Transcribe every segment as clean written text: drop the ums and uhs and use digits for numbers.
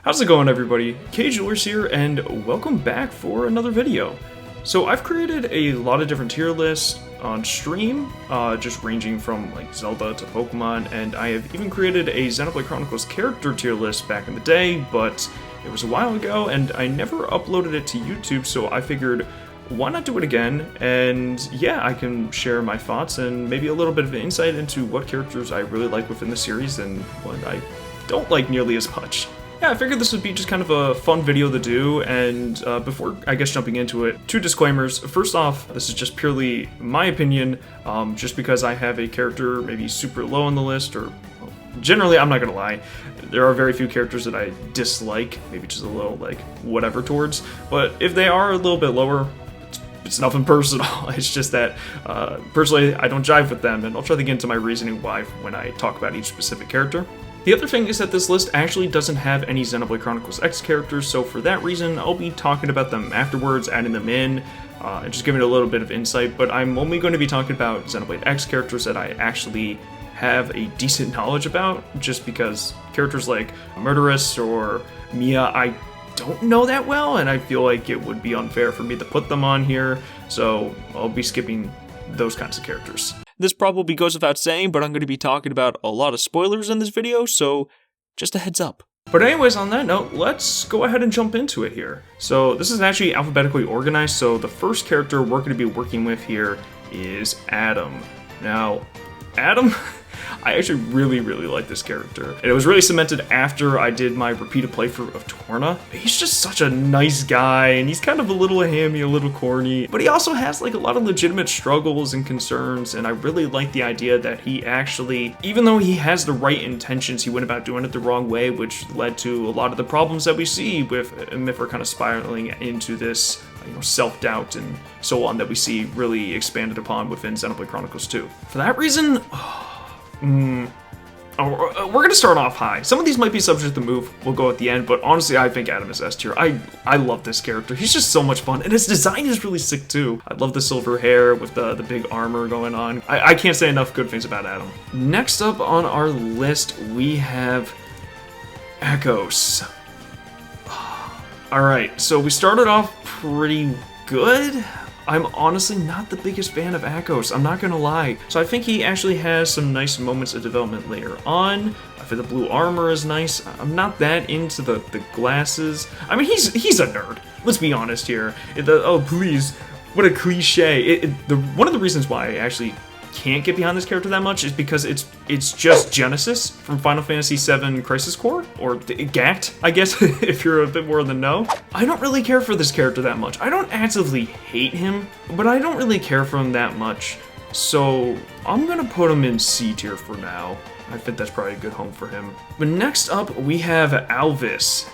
How's it going, everybody? KayJulers here, and welcome back for another video. So I've created a lot of different tier lists on stream, just ranging from like Zelda to Pokemon, and I have even created a Xenoblade Chronicles character tier list back in the day, but it was a while ago, and I never uploaded it to YouTube, so I figured, why not do it again? And yeah, I can share my thoughts and maybe a little bit of insight into what characters I really like within the series and what I don't like nearly as much. Yeah, I figured this would be just kind of a fun video to do, and before, I guess, jumping into it, two disclaimers. First off, this is just purely my opinion, just because I have a character maybe super low on the list, or well, generally, I'm not gonna lie, there are very few characters that I dislike, maybe just a little, like, whatever towards, but if they are a little bit lower, it's nothing personal. It's just that, personally, I don't jive with them, and I'll try to get into my reasoning why when I talk about each specific character. The other thing is that this list actually doesn't have any Xenoblade Chronicles X characters, so for that reason, I'll be talking about them afterwards, adding them in, and just giving it a little bit of insight, but I'm only going to be talking about Xenoblade X characters that I actually have a decent knowledge about, just because characters like Murderous or Mia, I don't know that well, and I feel like it would be unfair for me to put them on here, so I'll be skipping those kinds of characters. This probably goes without saying, but I'm going to be talking about a lot of spoilers in this video, so just a heads up. But anyways, on that note, let's go ahead and jump into it here. So this is actually alphabetically organized, so the first character we're going to be working with here is Addam. Now, Addam, I actually really like this character. And it was really cemented after I did my repeated playthrough of Torna. He's just such a nice guy, and he's kind of a little hammy, a little corny, but he also has like a lot of legitimate struggles and concerns, and I really like the idea that he actually, even though he has the right intentions, he went about doing it the wrong way, which led to a lot of the problems that we see with Mythra kind of spiraling into this self-doubt and so on that we see really expanded upon within Xenoblade Chronicles 2. For that reason, we're gonna start off high. Some of these might be subject to move, we'll go at the end, but honestly, I think Addam is S tier. I love this character. He's just so much fun, and his design is really sick too. I love the silver hair with the big armor going on. I can't say enough good things about Addam. Next up on our list, we have Akhos. Alright, so we started off pretty good. I'm honestly not the biggest fan of Akhos, I'm not gonna lie. So I think he actually has some nice moments of development later on. I think the blue armor is nice. I'm not that into the glasses. I mean, he's a nerd. Let's be honest here. Oh, please, what a cliche. One of the reasons why I actually can't get behind this character that much is because it's just Genesis from Final Fantasy VII Crisis Core, or GACT, I guess, if you're a bit more in the know. I don't really care for this character that much. I don't actively hate him, but I don't really care for him that much, so I'm gonna put him in C tier for now. I think that's probably a good home for him. But next up, we have Alvis.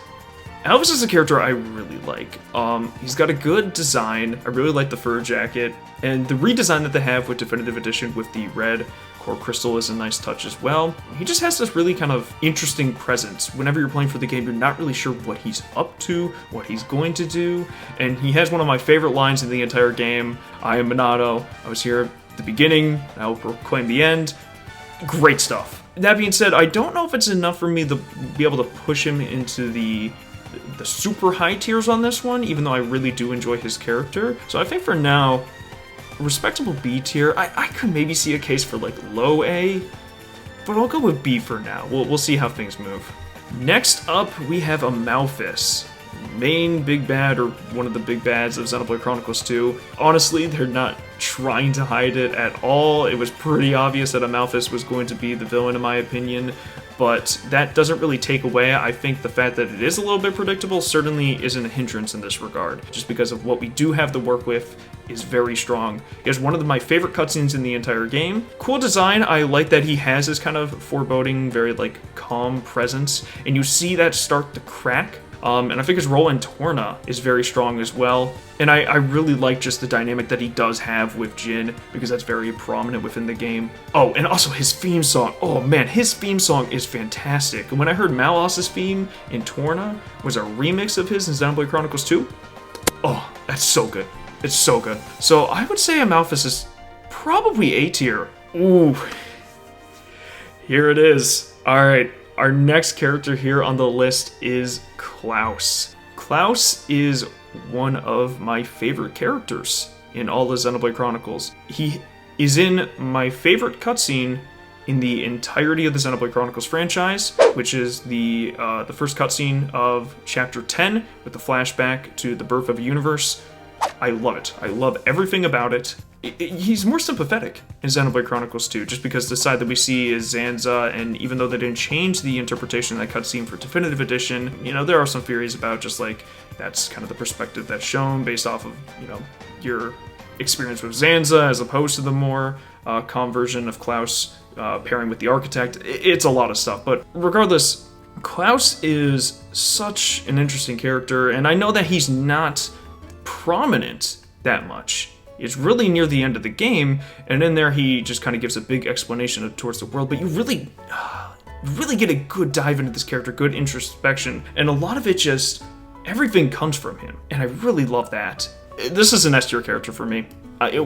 Alvis is a character I really like. He's got a good design. I really like the fur jacket, and the redesign that they have with Definitive Edition with the red core crystal is a nice touch as well. He just has this really kind of interesting presence. Whenever you're playing for the game, you're not really sure what he's up to, what he's going to do, and he has one of my favorite lines in the entire game. I am Monado. I was here at the beginning, and I will proclaim the end. Great stuff. That being said, I don't know if it's enough for me to be able to push him into the super high tiers on this one, even though I really do enjoy his character. So I think for now, respectable B tier. I could maybe see a case for like low A, but I'll go with B for now. We'll see how things move. Next up, we have Amalthus. Main big bad, or one of the big bads of Xenoblade Chronicles 2. Honestly, they're not trying to hide it at all. It was pretty obvious that Amalthus was going to be the villain, in my opinion, but that doesn't really take away. I think the fact that it is a little bit predictable certainly isn't a hindrance in this regard, just because of what we do have to work with is very strong. He has one of my favorite cutscenes in the entire game. Cool design. I like that he has this kind of foreboding, very like calm presence, and you see that start to crack. And I think his role in Torna is very strong as well. And I really like just the dynamic that he does have with Jin, because that's very prominent within the game. Oh, and also his theme song. Oh man, his theme song is fantastic. And when I heard Malos's theme in Torna was a remix of his in Xenoblade Chronicles 2, oh, that's so good. It's so good. So I would say Amalthus is probably A tier. Ooh. Here it is. Alright. Our next character here on the list is Klaus. Klaus is one of my favorite characters in all the Xenoblade Chronicles. He is in my favorite cutscene in the entirety of the Xenoblade Chronicles franchise, which is the first cutscene of Chapter 10 with the flashback to the birth of a universe. I love it. I love everything about it. He's more sympathetic in Xenoblade Chronicles 2, just because the side that we see is Zanza, and even though they didn't change the interpretation of that cutscene for Definitive Edition, you know, there are some theories about just like, that's kind of the perspective that's shown based off of, you know, your experience with Zanza as opposed to the more calm version of Klaus pairing with the Architect. It's a lot of stuff, but regardless, Klaus is such an interesting character, and I know that he's not prominent that much. It's really near the end of the game, and in there he just kind of gives a big explanation towards the world, but you really get a good dive into this character, good introspection, and a lot of it just, everything comes from him, and I really love that. This is an S tier character for me,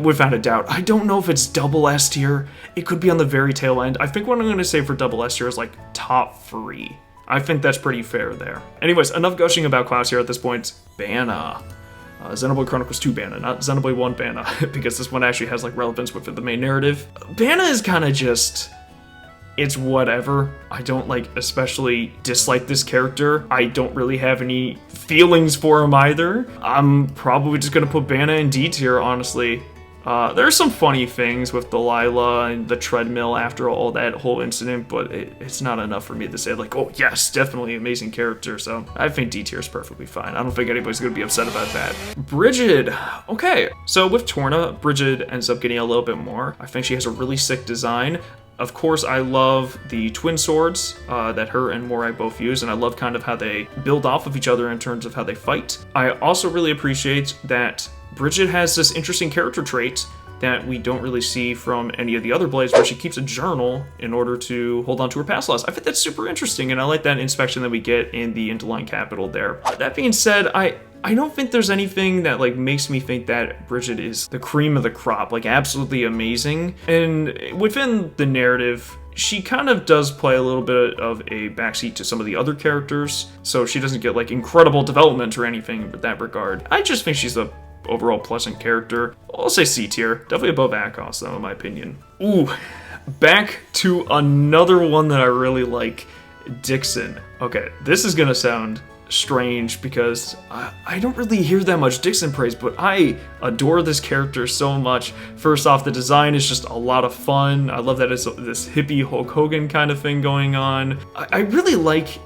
without a doubt. I don't know if it's double S tier, it could be on the very tail end. I think what I'm going to say for double S tier is like top 3. I think that's pretty fair there. Anyways, enough gushing about Klaus here at this point. Bana. Xenoblade Chronicles 2 Bana, not Xenoblade 1 Bana, because this one actually has like relevance with the main narrative. Bana is kind of just, it's whatever. I don't like especially dislike this character. I don't really have any feelings for him either. I'm probably just gonna put Bana in D tier, honestly. There's some funny things with the Lila and the treadmill after all that whole incident, but it's not enough for me to say like, oh yes, definitely amazing character, so I think D tier is perfectly fine. I don't think anybody's gonna be upset about that. Brighid, okay. So with Torna, Brighid ends up getting a little bit more. I think she has a really sick design. Of course, I love the twin swords that her and Morai both use, and I love kind of how they build off of each other in terms of how they fight. I also really appreciate that Brighid has this interesting character trait that we don't really see from any of the other Blades, where she keeps a journal in order to hold on to her past lives. I think that's super interesting, and I like that inspection that we get in the Interline capital there. That being said, I don't think there's anything that like makes me think that Brighid is the cream of the crop, like absolutely amazing. And within the narrative, she kind of does play a little bit of a backseat to some of the other characters, so she doesn't get like incredible development or anything in that regard. I just think she's a overall pleasant character. I'll say C tier, definitely above Akhos though, in my opinion. Ooh, back to another one that I really like, Dickson. Okay, this is gonna sound strange because I don't really hear that much Dickson praise, but I adore this character so much. First off, the design is just a lot of fun. I love that it's this hippie Hulk Hogan kind of thing going on. I really like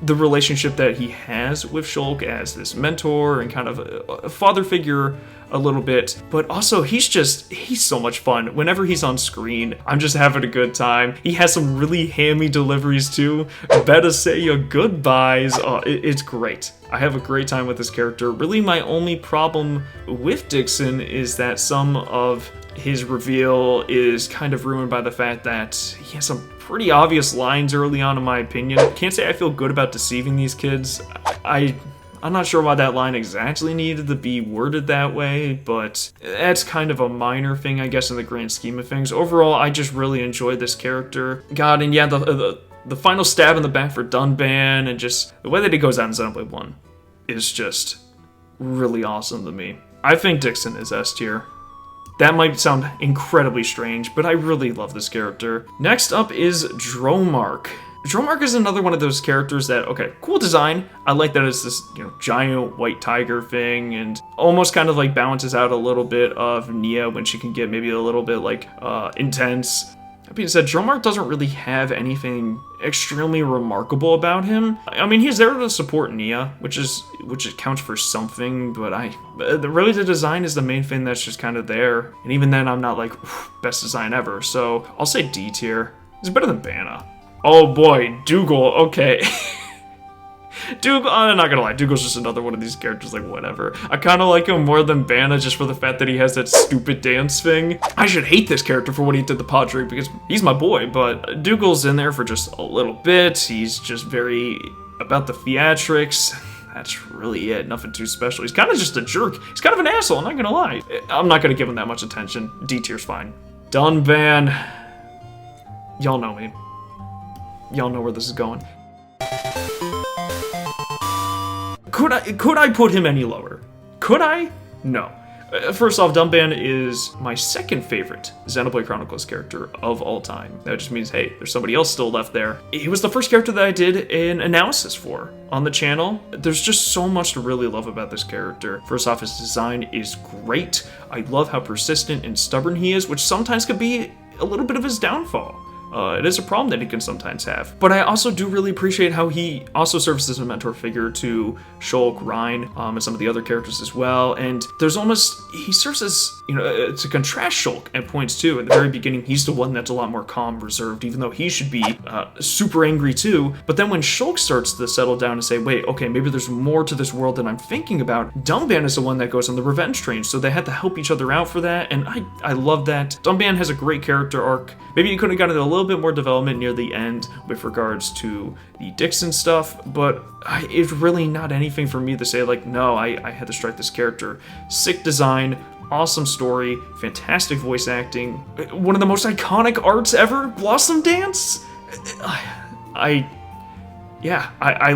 the relationship that he has with Shulk as this mentor and kind of a father figure a little bit, but also he's so much fun. Whenever he's on screen, I'm just having a good time. He has some really hammy deliveries too. Better say your goodbyes. Oh, it's great. I have a great time with this character. Really, my only problem with Dickson is that some of his reveal is kind of ruined by the fact that he has some pretty obvious lines early on, in my opinion. Can't say I feel good about deceiving these kids. I'm not sure why that line exactly needed to be worded that way, but that's kind of a minor thing, I guess, in the grand scheme of things. Overall, I just really enjoyed this character. God, and yeah, the final stab in the back for Dunban, and just the way that he goes out in Xenoblade 1 is just really awesome to me. I think Dickson is S tier. That might sound incredibly strange, but I really love this character. Next up is Dromarch. Dromarch is another one of those characters that, okay, cool design. I like that it's this, you know, giant white tiger thing, and almost kind of like balances out a little bit of Nia when she can get maybe a little bit like intense. That being said, Dromarch doesn't really have anything extremely remarkable about him. I mean, he's there to support Nia, which counts for something, but really the design is the main thing that's just kind of there. And even then, I'm not like, best design ever, so I'll say D tier. It's better than Bana. Oh boy, Dughall, okay. Dughall, I'm not gonna lie, Dughall's just another one of these characters, like, whatever. I kinda like him more than Bana just for the fact that he has that stupid dance thing. I should hate this character for what he did to Podrick because he's my boy, but Dughall's in there for just a little bit. He's just very about the theatrics. That's really it, nothing too special. He's kind of just a jerk. He's kind of an asshole, I'm not gonna lie. I'm not gonna give him that much attention. D tier's fine. Dunban. Y'all know me. Y'all know where this is going. Could I put him any lower? Could I? No. First off, Dunban is my second favorite Xenoblade Chronicles character of all time. That just means, hey, there's somebody else still left there. He was the first character that I did an analysis for on the channel. There's just so much to really love about this character. First off, his design is great. I love how persistent and stubborn he is, which sometimes could be a little bit of his downfall. It is a problem that he can sometimes have. But I also do really appreciate how he also serves as a mentor figure to Shulk, Rein, and some of the other characters as well. And there's almost, he serves as, to contrast Shulk at points too. At the very beginning, he's the one that's a lot more calm, reserved, even though he should be super angry too. But then when Shulk starts to settle down and say, wait, okay, maybe there's more to this world than I'm thinking about, Dunban is the one that goes on the revenge train. So they had to help each other out for that. And I love that. Dunban has a great character arc. Maybe you could have gotten a little bit more development near the end with regards to the Dickson stuff, but it's really not anything for me to say like, no, I had to strike this character. Sick design, awesome story, fantastic voice acting, one of the most iconic arts ever, Blossom Dance. I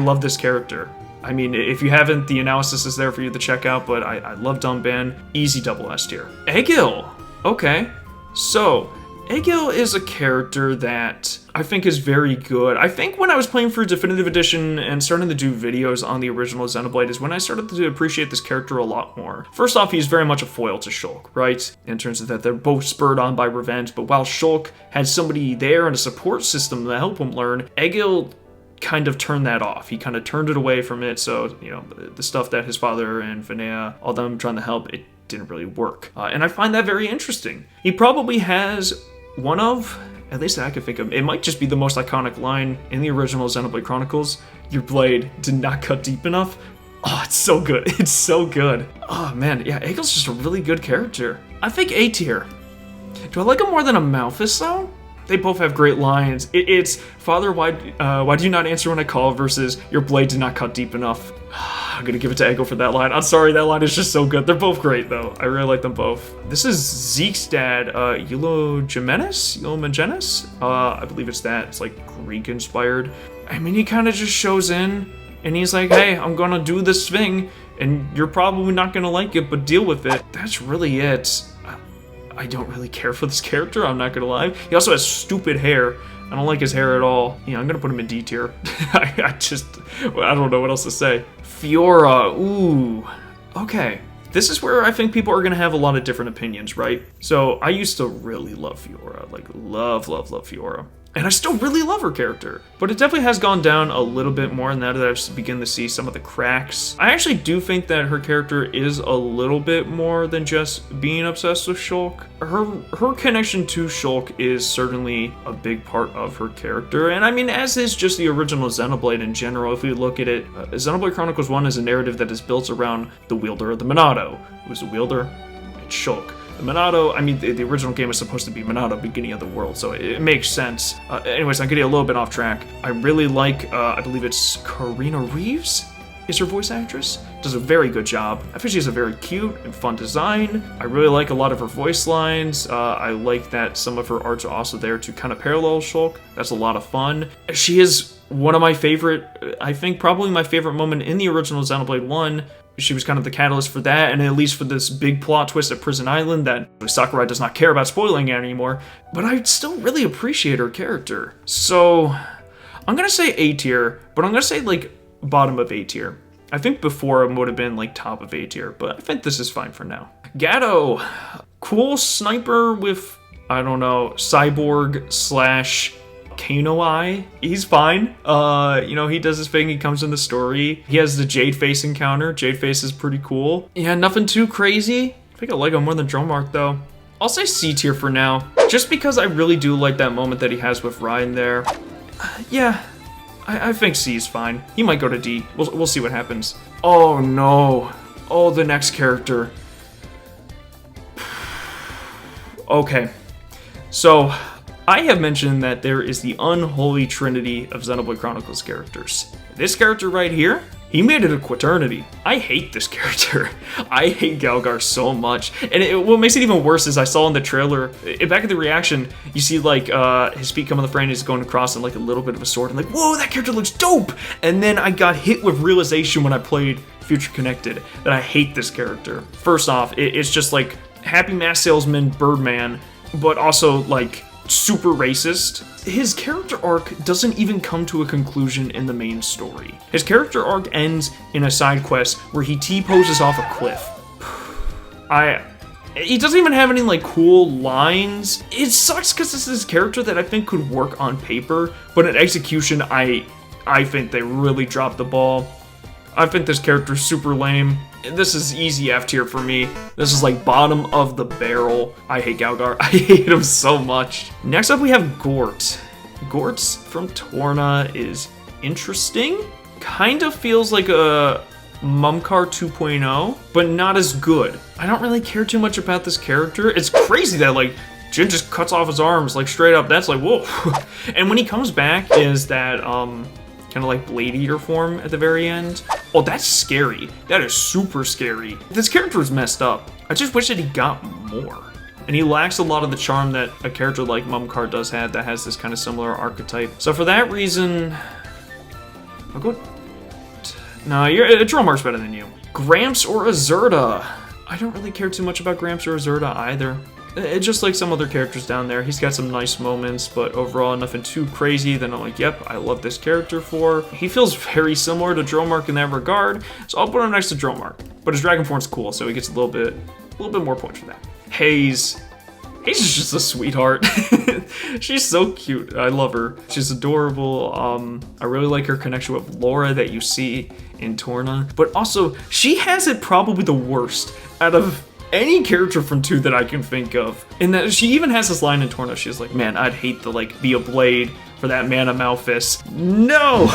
love this character. I mean, if you haven't, the analysis is there for you to check out, but I love Dunban. Easy double S tier. Egil! Okay, so Egil is a character that I think is very good. I think when I was playing through Definitive Edition and starting to do videos on the original Xenoblade is when I started to appreciate this character a lot more. First off, he's very much a foil to Shulk, right? In terms of that they're both spurred on by revenge, but while Shulk had somebody there and a support system to help him learn, Egil kind of turned that off. He kind of turned it away from it, so, the stuff that his father and Vinea, all them trying to help, it didn't really work. And I find that very interesting. He probably has one of, at least that I can think of, it might just be the most iconic line in the original Xenoblade Chronicles. Your blade did not cut deep enough. Oh, it's so good. It's so good. Oh man, yeah, Egil's just a really good character. I think A tier. Do I like him more than Amalthus though? They both have great lines. It's, Father, why do you not answer when I call versus your blade did not cut deep enough. I'm gonna give it to Egil for that line. I'm sorry, that line is just so good. They're both great though. I really like them both. This is Zeke's dad, Eulogimenos? I believe it's that. It's like Greek inspired. I mean, he kind of just shows in and he's like, hey, I'm gonna do this thing and you're probably not gonna like it, but deal with it. That's really it. I don't really care for this character, I'm not gonna lie. He also has stupid hair. I don't like his hair at all. Yeah, I'm gonna put him in D tier. I don't know what else to say. Fiora, ooh, okay. This is where I think people are gonna have a lot of different opinions, right? So I used to really love Fiora, like love Fiora. And I still really love her character, but it definitely has gone down a little bit more now that I've begun to see some of the cracks. I actually do think that her character is a little bit more than just being obsessed with Shulk. Her connection to Shulk is certainly a big part of her character, and I mean, as is just the original Xenoblade in general. If we look at it, Xenoblade Chronicles 1 is a narrative that is built around the wielder of the Monado. Who's the wielder? It's Shulk. Monado, I mean, the original game was supposed to be Monado, beginning of the world, so it makes sense. Anyways, I'm getting a little bit off track. I really like, I believe it's Karina Reeves is her voice actress. Does a very good job. I think she has a very cute and fun design. I really like a lot of her voice lines. I like that some of her arts are also there to kind of parallel Shulk. That's a lot of fun. She is one of my favorite, I think probably my favorite moment in the original Xenoblade 1. She was kind of the catalyst for that, and at least for this big plot twist at Prison Island that Sakurai does not care about spoiling anymore, but I still really appreciate her character. So, I'm gonna say A tier, but I'm gonna say, like, bottom of A tier. I think before it would have been, like, top of A tier, but I think this is fine for now. Gato, cool sniper with, I don't know, cyborg / Kino eye. He's fine. He does his thing, he comes in the story. He has the Jade Face encounter. Jade Face is pretty cool. Yeah, nothing too crazy. I think I like him more than Dromarch though. I'll say C tier for now, just because I really do like that moment that he has with Ryan there. Yeah, I think C is fine. He might go to D. We'll see what happens. Oh no. Oh, the next character. Okay. So, I have mentioned that there is the unholy trinity of Xenoblade Chronicles characters. This character right here, he made it a quaternity. I hate this character. I hate Gael'gar so much. And what makes it even worse is I saw in the trailer, back in the reaction, you see like his feet come on the frame and he's going across in like a little bit of a sword. I'm like, whoa, that character looks dope! And then I got hit with realization when I played future connected that I hate this character. First off, it's just like happy mask salesman Birdman, but also like super racist. His character arc doesn't even come to a conclusion in the main story. His character arc ends in a side quest where he T-poses off a cliff. He doesn't even have any like cool lines. It sucks because this is a character that I think could work on paper, but in execution, I think they really dropped the ball. I think this character is super lame. This is easy F tier for me. This is like bottom of the barrel. I hate Gael'gar. I hate him so much. Next up we have Gort. Gort from Torna is interesting. Kind of feels like a Mumkar 2.0, but not as good. I don't really care too much about this character. It's crazy that like Jin just cuts off his arms like straight up. That's like, whoa. And when he comes back is that kind of like Blade Eater form at the very end. Oh, that's scary. That is super scary. This character is messed up. I just wish that he got more. And he lacks a lot of the charm that a character like Mumkar does have that has this kind of similar archetype. So for that reason, I'll go... No, Dromarch's better than you. Gramps or Azurda? I don't really care too much about Gramps or Azurda either. It's just like some other characters down there. He's got some nice moments, but overall nothing too crazy that I'm like, yep, I love this character for. He feels very similar to Dromarch in that regard, so I'll put him next to Dromarch. But his dragon form's cool, so he gets a little bit more points for that. Haze. Haze is just a sweetheart. She's so cute. I love her. She's adorable. I really like her connection with Laura that you see in Torna. But also, she has it probably the worst out of any character from 2 that I can think of. And that she even has this line in Torna. She's like, man, I'd hate to like be a blade for that man Amalthus. No!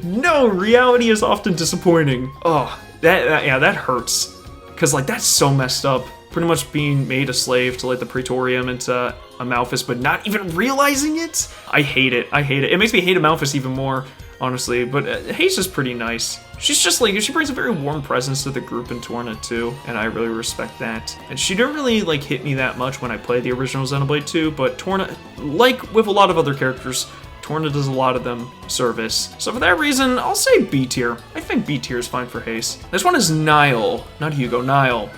No, reality is often disappointing. Oh, that hurts. Cause like that's so messed up. Pretty much being made a slave to like the Praetorium into Amalthus, but not even realizing it. I hate it. I hate it. It makes me hate Amalthus even more, honestly. But Haze is pretty nice. She's just like, she brings a very warm presence to the group in Torna too, and I really respect that. And she didn't really like hit me that much when I played the original Xenoblade 2, but Torna, like with a lot of other characters, Torna does a lot of them service. So for that reason, I'll say B tier. I think B tier is fine for Haze. This one is Niall, not Hugo, Niall.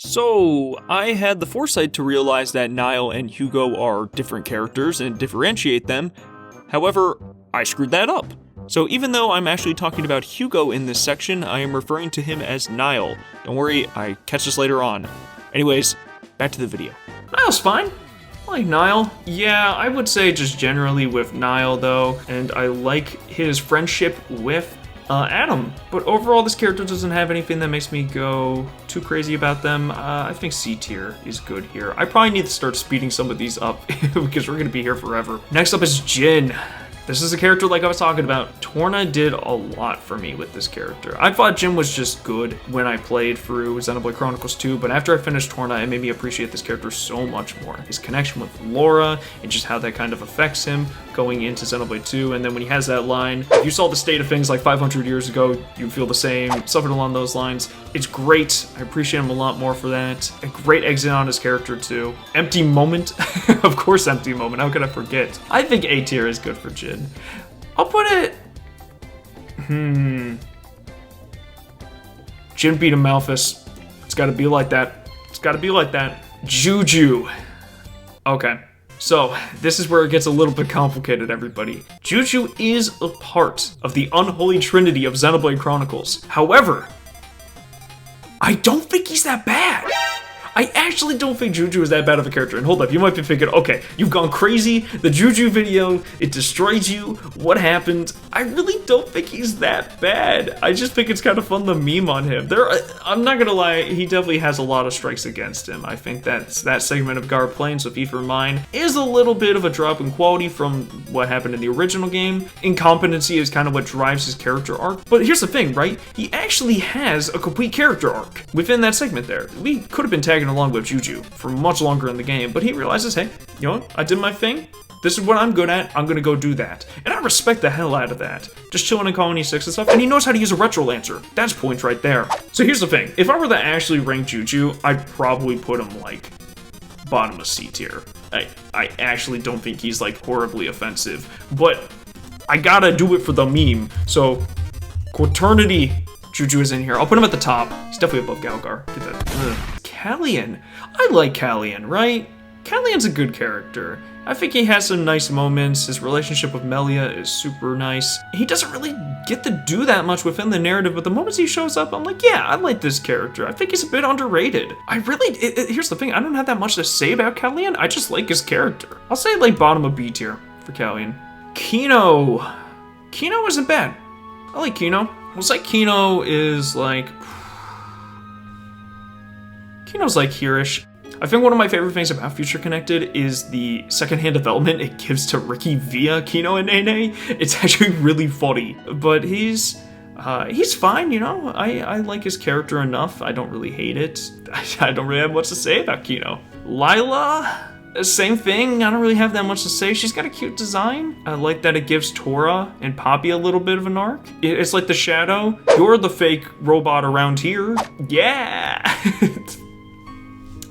So, I had the foresight to realize that Niall and Hugo are different characters and differentiate them. However, I screwed that up. So even though I'm actually talking about Hugo in this section, I am referring to him as Niall. Don't worry, I catch this later on. Anyways, back to the video. Niall's fine. I like Niall. Yeah, I would say just generally with Niall though, and I like his friendship with Addam, but overall this character doesn't have anything that makes me go too crazy about them. I think C tier is good here. I probably need to start speeding some of these up because we're gonna be here forever. Next up is Jin. This is a character like I was talking about. Torna did a lot for me with this character. I thought Jin was just good when I played through Xenoblade Chronicles 2, but after I finished Torna, it made me appreciate this character so much more. His connection with Laura, and just how that kind of affects him going into Xenoblade 2, and then when he has that line, if you saw the state of things like 500 years ago, you'd feel the same, something along those lines. It's great. I appreciate him a lot more for that. A great exit on his character too. Empty moment. Of course empty moment, how could I forget? I think A tier is good for Jin. I'll put it... Jin beat Amalthus. It's gotta be like that. It's gotta be like that. Juju. Okay. So, this is where it gets a little bit complicated, everybody. Juju is a part of the unholy trinity of Xenoblade Chronicles. However, I don't think he's that bad. I actually don't think Juju is that bad of a character. And hold up, you might be thinking, okay, you've gone crazy. The Juju video, it destroyed you. What happened? I really don't think he's that bad. I just think it's kind of fun to meme on him. I'm not gonna lie, he definitely has a lot of strikes against him. I think that segment of Gar Plains with Ether Mine is a little bit of a drop in quality from what happened in the original game. Incompetency is kind of what drives his character arc. But here's the thing, right? He actually has a complete character arc within that segment there. We could have been tagging along with Juju for much longer in the game, but he realizes, hey, you know what? I did my thing. This is what I'm good at. I'm gonna go do that. And I respect the hell out of that. Just chilling in Colony 6 and stuff, and he knows how to use a Retro Lancer. That's points right there. So here's the thing. If I were to actually rank Juju, I'd probably put him, like, bottom of C tier. I actually don't think he's, like, horribly offensive, but I gotta do it for the meme, so Quaternity. Juju is in here. I'll put him at the top. He's definitely above Gael'gar. Get that. Kallian. I like Kallian, right? Kallian's a good character. I think he has some nice moments. His relationship with Melia is super nice. He doesn't really get to do that much within the narrative, but the moments he shows up, I'm like, yeah, I like this character. I think he's a bit underrated. Here's the thing, I don't have that much to say about Kallian. I just like his character. I'll say like bottom of B tier for Kallian. Kino. Kino isn't bad. I like Kino. I'll say Kino is like... Kino's like here-ish. I think one of my favorite things about Future Connected is the secondhand development it gives to Ricky via Kino and Nene. It's actually really funny, but he's fine, you know? I like his character enough. I don't really hate it. I don't really have much to say about Kino. Lila, same thing. I don't really have that much to say. She's got a cute design. I like that it gives Tora and Poppy a little bit of an arc. It's like the Shadow. You're the fake robot around here. Yeah!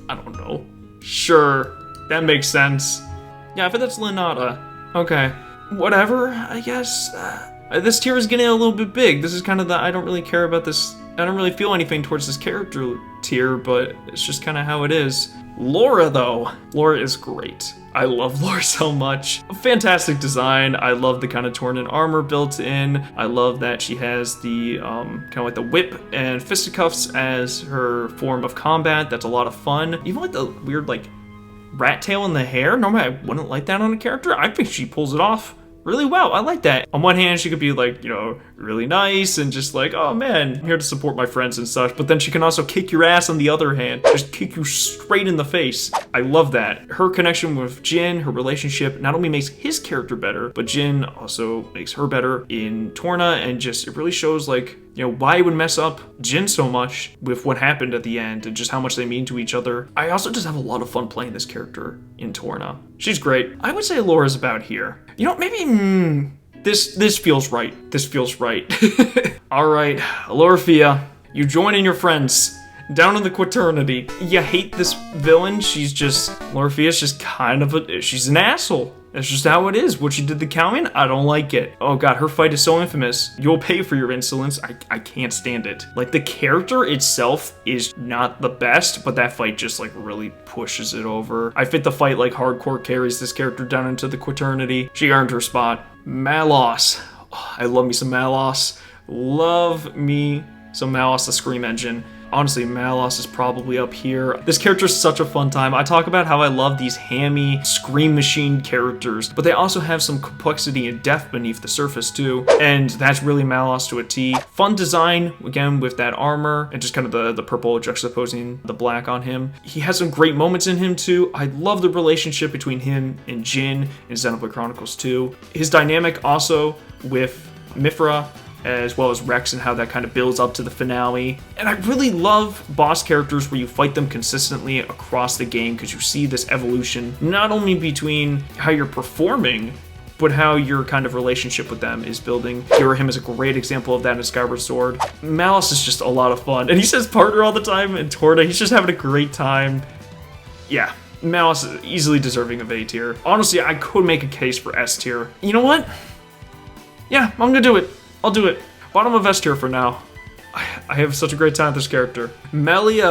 I don't know. Sure, that makes sense. Yeah, I think that's Linada. Okay, whatever, I guess. This tier is getting a little bit big. This is kind of the I don't really care about this. I don't really feel anything towards this character tier, but it's just kind of how it is. Laura, though. Laura is great. I love Laura so much. Fantastic design. I love the kind of Tornan armor built in. I love that she has the kind of like the whip and fisticuffs as her form of combat. That's a lot of fun. Even like the weird like rat tail in the hair. Normally I wouldn't like that on a character. I think she pulls it off really well. I like that. On one hand, she could be like, you know, really nice and just like, oh man, I'm here to support my friends and such. But then she can also kick your ass on the other hand, just kick you straight in the face. I love that. Her connection with Jin, her relationship, not only makes his character better, but Jin also makes her better in Torna, and just, it really shows like, you know, why it would mess up Jin so much with what happened at the end and just how much they mean to each other. I also just have a lot of fun playing this character in Torna. She's great. I would say Laura's about here. You know, maybe, this feels right. This feels right. All right, Lorfia, you joining your friends down in the Quaternity. You hate this villain. Lorfia's just kind of she's an asshole. That's just how it is. What she did to Kallian, I don't like it. Oh god, her fight is so infamous. You'll pay for your insolence. I can't stand it. Like, the character itself is not the best, but that fight just like really pushes it over. I think the fight like hardcore carries this character down into the Quaternity. She earned her spot. Malos. Oh, I love me some Malos. Love me some Malos, the Scream Engine. Honestly, Malos is probably up here. This character is such a fun time. I talk about how I love these hammy Scream Machine characters, but they also have some complexity and depth beneath the surface too, and that's really Malos to a T. Fun design, again, with that armor, and just kind of the purple juxtaposing the black on him. He has some great moments in him too. I love the relationship between him and Jin in Xenoblade Chronicles 2. His dynamic also with Mythra, as well as Rex, and how that kind of builds up to the finale. And I really love boss characters where you fight them consistently across the game, because you see this evolution, not only between how you're performing, but how your kind of relationship with them is building. Him is a great example of that in Skyward Sword. Malos is just a lot of fun, and he says partner all the time in Torna. He's just having a great time. Yeah, Malos is easily deserving of A tier. Honestly, I could make a case for S tier. You know what? Yeah, I'm gonna do it. I'll do it. Bottom of S tier for now. I have such a great time with this character. Melia.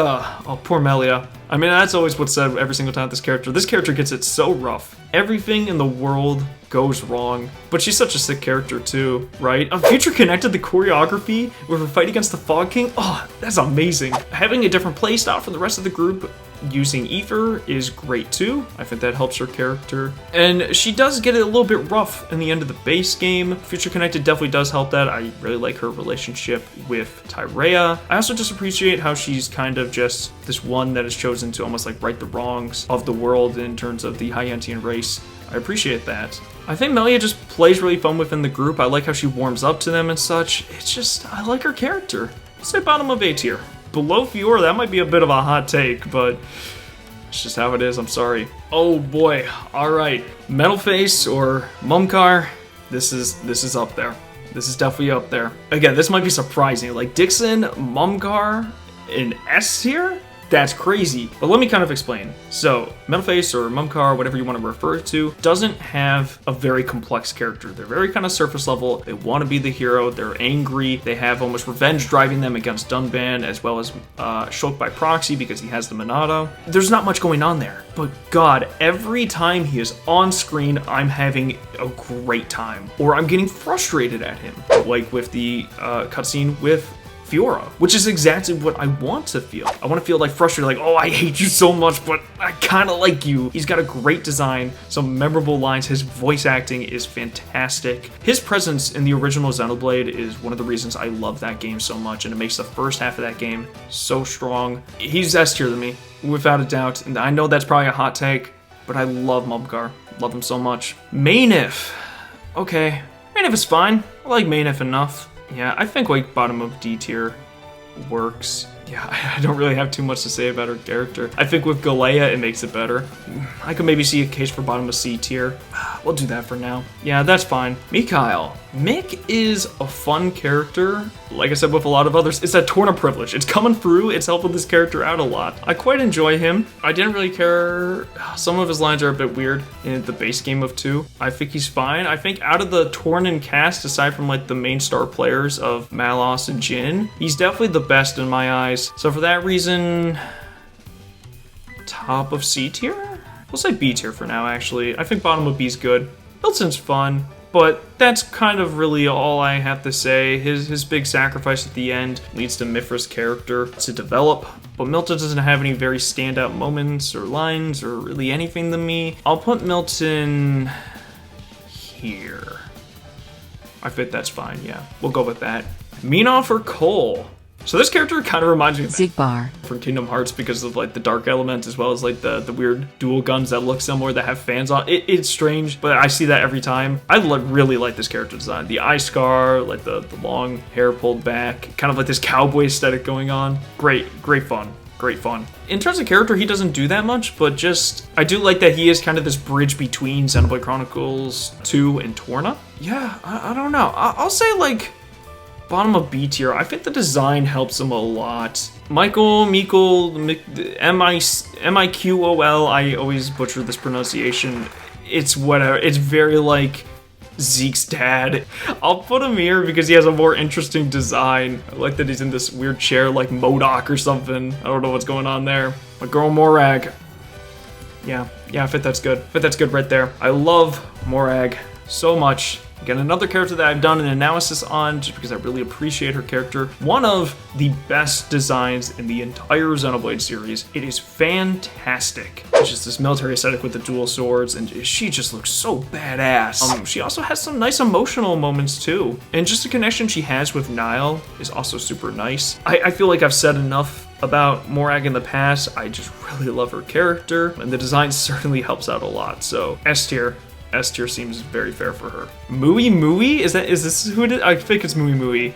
Oh, poor Melia. I mean, that's always what's said every single time with this character. This character gets it so rough. Everything in the world goes wrong. But she's such a sick character too, right? Future Connected, the choreography with her fight against the Fog King. Oh, that's amazing. Having a different playstyle from the rest of the group using Ether is great too. I think that helps her character. And she does get it a little bit rough in the end of the base game. Future Connected definitely does help that. I really like her relationship with Tyrea. I also just appreciate how she's kind of just this one that is chosen to almost like right the wrongs of the world in terms of the Hyanthian race. I appreciate that. I think Melia just plays really fun within the group. I like how she warms up to them and such. It's just, I like her character. I'll say bottom of A tier. Below Fiora, that might be a bit of a hot take, but it's just how it is, I'm sorry. Oh boy, alright. Metal Face or Mumkar, this is up there. This is definitely up there. Again, this might be surprising. Like Dickson, Mumkar, in S tier? That's crazy. But let me kind of explain. So, Metalface or Mumkar, whatever you want to refer it to, doesn't have a very complex character. They're very kind of surface level. They want to be the hero. They're angry. They have almost revenge driving them against Dunban, as well as Shulk by proxy because he has the Linada. There's not much going on there. But God, every time he is on screen, I'm having a great time. Or I'm getting frustrated at him. Like with the cutscene with Fiora, which is exactly what I want to feel. I want to feel like frustrated, like, oh, I hate you so much, but I kind of like you. He's got a great design, some memorable lines. His voice acting is fantastic. His presence in the original Xenoblade is one of the reasons I love that game so much, and it makes the first half of that game so strong. He's S tier to me, without a doubt, and I know that's probably a hot take, but I love Mumkar. Love him so much. Mainif. Okay, Mainif is fine. I like Mainif enough. Yeah, I think like bottom of D tier works. Yeah, I don't really have too much to say about her character. I think with Galea, it makes it better. I could maybe see a case for bottom of C tier. We'll do that for now. Yeah, that's fine. Mikhail. Mick is a fun character. Like I said with a lot of others, it's that Torna privilege. It's coming through, it's helping this character out a lot. I quite enjoy him. I didn't really care. Some of his lines are a bit weird in the base game of 2. I think he's fine. I think out of the Tornan cast, aside from like the main star players of Malos and Jin, he's definitely the best in my eyes. So for that reason, top of C tier? We'll say B tier for now, actually. I think bottom of B is good. Milton's fun, but that's kind of really all I have to say. His big sacrifice at the end leads to Mythra's character to develop, but Milton doesn't have any very standout moments or lines or really anything to me. I'll put Milton here. I think that's fine, yeah. We'll go with that. Minoff or Cole? So this character kind of reminds me of Xigbar from Kingdom Hearts because of like the dark element as well as like the weird dual guns that look similar that have fans on. It's strange, but I see that every time. I really like this character design. The eye scar, like the long hair pulled back, kind of like this cowboy aesthetic going on. Great fun. Great fun. In terms of character, he doesn't do that much, but just, I do like that he is kind of this bridge between Xenoblade Chronicles 2 and Torna. Yeah, I don't know. I'll say like, bottom of B tier. I think the design helps him a lot. Michael, M-I-Q-O-L, I always butcher this pronunciation. It's whatever, it's very like Zeke's dad. I'll put him here because he has a more interesting design. I like that he's in this weird chair like MODOK or something. I don't know what's going on there. My girl Morag. Yeah, I think that's good. I think that's good right there. I love Morag so much. Again, another character that I've done an analysis on just because I really appreciate her character. One of the best designs in the entire Xenoblade series. It is fantastic. It's just this military aesthetic with the dual swords, and she just looks so badass. She also has some nice emotional moments too. And just the connection she has with Niall is also super nice. I feel like I've said enough about Morag in the past. I just really love her character, and the design certainly helps out a lot. So S tier. S tier seems very fair for her. Mui Mui? Is this who it is? I think it's Mui Mui.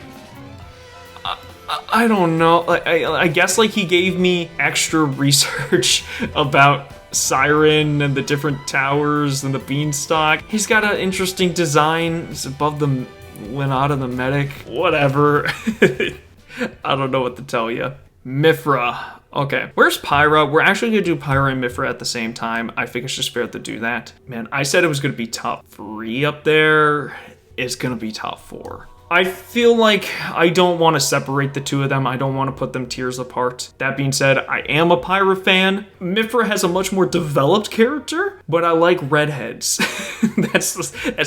I don't know. I guess like he gave me extra research about Siren and the different towers and the beanstalk. He's got an interesting design. It's above the Linada the medic. Whatever. I don't know what to tell you. Mythra. Okay, where's Pyra? We're actually gonna do Pyra and Mythra at the same time. I think it's just fair to do that. Man, I said it was gonna be top 3 up there. It's gonna be top 4. I feel like I don't want to separate the two of them. I don't want to put them tiers apart. That being said, I am a Pyra fan. Mythra has a much more developed character, but I like redheads. That's